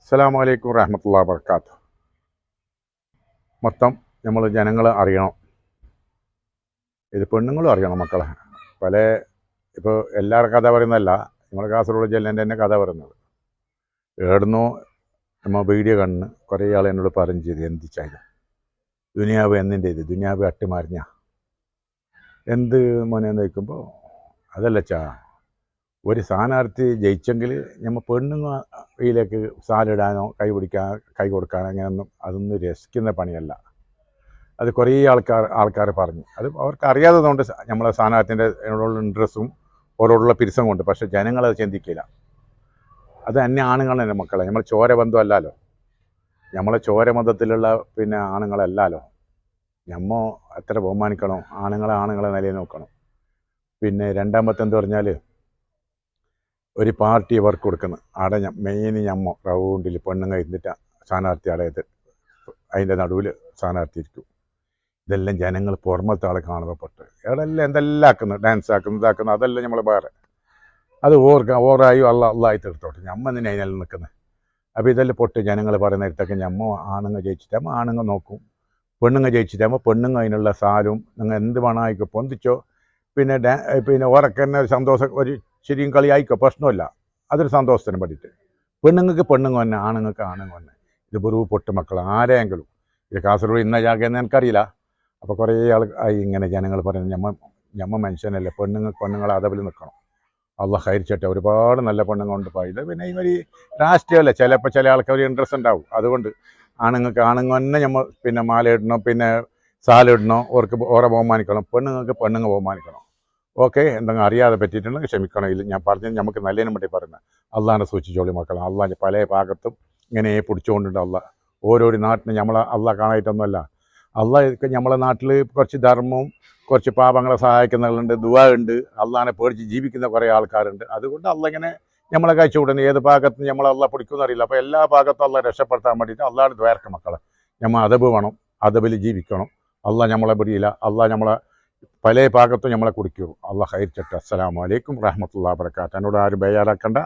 അസ്സലാമു അലൈക്കും വറഹ്മത്തുള്ളാഹി വബറകാതുഹു. മൊത്തം നമ്മൾ ജനങ്ങൾ അറിയണം, ഇത് പെണ്ണുങ്ങളും അറിയണം മക്കളെ. പല ഇപ്പോൾ എല്ലാവരും കഥ പറയുന്നതല്ല, നമ്മൾ കാസർഗോഡ് ജില്ലേൻ്റെ തന്നെ കഥ പറയുന്നത്. എവിടുന്നോ നമ്മൾ വീഡിയോ കണ്ണ് കുറേ ആൾ എന്നോട് പറഞ്ഞു ചെയ്ത് എന്തിച്ചായത് ദുനിയാവ് എന്നിൻ്റെ ഇത് ദുനിയാവ് അട്ടിമറിഞ്ഞ എന്ത് മോനെന്ന് ചോദിക്കുമ്പോൾ അതല്ല ഒരു സ്ഥാനാർത്ഥി ജയിച്ചെങ്കിൽ നമ്മൾ പെണ്ണുങ്ങളിലേക്ക് സാലിടാനോ കൈ പിടിക്കാൻ കൈ കൊടുക്കാനോ അങ്ങനെയൊന്നും അതൊന്നും രസിക്കുന്ന പണിയല്ല. അത് കുറേ ആൾക്കാർ പറഞ്ഞു, അത് അവർക്ക് അറിയാത്തതുകൊണ്ട് നമ്മളെ സ്ഥാനാർത്ഥിൻ്റെ എന്നോടുള്ള ഇൻട്രസ്റ്റും ഓരോടുള്ള പിരിസം കൊണ്ട്. പക്ഷേ ജനങ്ങളത് ചിന്തിക്കില്ല. അത് അന്യ ആണുങ്ങളെ മക്കളെ, നമ്മൾ ചോരബന്ധമല്ലല്ലോ, നമ്മളെ ചോരബന്ധത്തിലുള്ള ആണുങ്ങളല്ലല്ലോ. നമ്മ എത്ര ബഹുമാനിക്കണം, ആണുങ്ങളെ നിലയിൽ നോക്കണം. രണ്ടാമത്തെ എന്ത് പറഞ്ഞാൽ ഒരു പാർട്ടി വർക്ക് കൊടുക്കുന്നത് അവിടെ മെയിൻ ഞമ്മ റൗണ്ടിൽ പെണ്ണുങ്ങൾ ഇരുന്നിട്ട് സ്ഥാനാർത്ഥി അടയത് അതിൻ്റെ നടുവിൽ സ്ഥാനാർത്ഥി ഇരിക്കും. ഇതെല്ലാം ജനങ്ങൾ പുറമത്തെ ആളെ കാണുമ്പോൾ എവിടെല്ലാം എന്തെല്ലാം ആക്കുന്നു, ഡാൻസ് ആക്കുന്നു, ഇതാക്കുന്നു, അതെല്ലാം നമ്മൾ വേറെ. അത് ഓറായും അള്ളായി തീർത്തോട്ടെ, ഞമ്മ തന്നെ അതിനെല്ലാം നിൽക്കുന്നത്. അപ്പോൾ ഇതെല്ലാം ജനങ്ങൾ പറയുന്ന ഇടത്തൊക്കെ ഞമ്മ ആണുങ്ങൾ ജയിച്ചിട്ടാകുമ്പോൾ ആണുങ്ങൾ നോക്കും, പെണ്ണുങ്ങൾ ജയിച്ചിട്ടാകുമ്പോൾ പെണ്ണുങ്ങൾ അതിനുള്ള സാലും നിങ്ങൾ എന്ത് വേണമായിക്കോ പൊന്തിച്ചോ, ഓരൊക്കെ സന്തോഷം ഒരു ശരിയും കളി ആയിക്കോ, പ്രശ്നമില്ല. അതൊരു സന്തോഷത്തിന് വേണ്ടിയിട്ട് പെണ്ണുങ്ങൾക്ക് പെണ്ണുങ്ങൾ തന്നെ, ആണുങ്ങൾക്ക് ആണുങ്ങൾ തന്നെ. ഇത് വെറുതെ പൊട്ട് മക്കൾ ആരെങ്കിലും ഇത് കാസർഗോഡ് ഇന്ന ജാഗയെന്ന് എനിക്കറിയില്ല. അപ്പോൾ കുറേ ആയി ഇങ്ങനെ ജനങ്ങൾ പറയുന്നത് ഞമ്മ മനുഷ്യനല്ലേ, പെണ്ണുങ്ങളെ അതവിൽ നിൽക്കണം. അള്ളാഹ് ഹൈരിച്ചട്ടെ, ഒരുപാട് നല്ല പെണ്ണുങ്ങളുണ്ട്. ഇത് ഇവർ രാഷ്ട്രീയമല്ലേ, ചിലപ്പോൾ ചില ആൾക്കാർ ഇൻട്രസ്റ്റ് ഉണ്ടാവും. അതുകൊണ്ട് ആണുങ്ങൾക്ക് ആണുങ്ങൾ തന്നെ നമ്മൾ മാല ഇടണോ, സാലിടണോ, ഓരെ ബഹുമാനിക്കണം. പെണ്ണുങ്ങൾക്ക് പെണ്ണുങ്ങൾ ബഹുമാനിക്കണം. ഓക്കെ, എന്തെങ്കിലും അറിയാതെ പറ്റിയിട്ടുണ്ടെങ്കിൽ ക്ഷമിക്കണം. ഇല്ല, ഞാൻ പറഞ്ഞത് നമുക്ക് നല്ലതിനും വേണ്ടി പറയുന്നത്. അള്ളാഹിനെ സൂക്ഷിച്ചോളി മക്കളെ. അള്ളാഹിൻ്റെ പല ഭാഗത്തും ഇങ്ങനെ പിടിച്ചുകൊണ്ടുണ്ട് അള്ളാഹ്. ഓരോരോ നാട്ടിന് അള്ളാഹ് കാണായിട്ടൊന്നുമല്ല. അള്ളാഹ് നമ്മളെ നാട്ടിൽ കുറച്ച് ധർമ്മവും കുറച്ച് പാപങ്ങളെ സഹായിക്കുന്നവരുണ്ട്, ദുആ ഉണ്ട്, അള്ളാഹിനെ പേടിച്ച് ജീവിക്കുന്ന കുറേ ആൾക്കാരുണ്ട്. അതുകൊണ്ട് അള്ളാഹ് ഇങ്ങനെ നമ്മളെ കഴിച്ചു വിടുന്നത്. ഏത് ഭാഗത്തും അള്ളാഹ് പിടിക്കുമെന്ന് അറിയില്ല. അപ്പോൾ എല്ലാ ഭാഗത്തും അള്ളാഹ് രക്ഷപ്പെടുത്താൻ വേണ്ടിയിട്ട് അള്ളാഹ് ദ്വാരക്കും മക്കളെ. നമ്മൾ അതബ് വേണം, അതബിൽ ജീവിക്കണം. അള്ളാഹ് നമ്മളെ പിടിയില്ല, അള്ളാഹ് നമ്മളെ പല ഭാഗത്തും നമ്മളെ കുടിക്കൂ. അള്ളാഹ് ഹൈർ ചട്ട. അസ്സലാമു അലൈക്കും വറഹ്മത്തുള്ളാഹി വബറകാതുഹു. എന്നോട് ആരും ബേജാറാക്കണ്ട.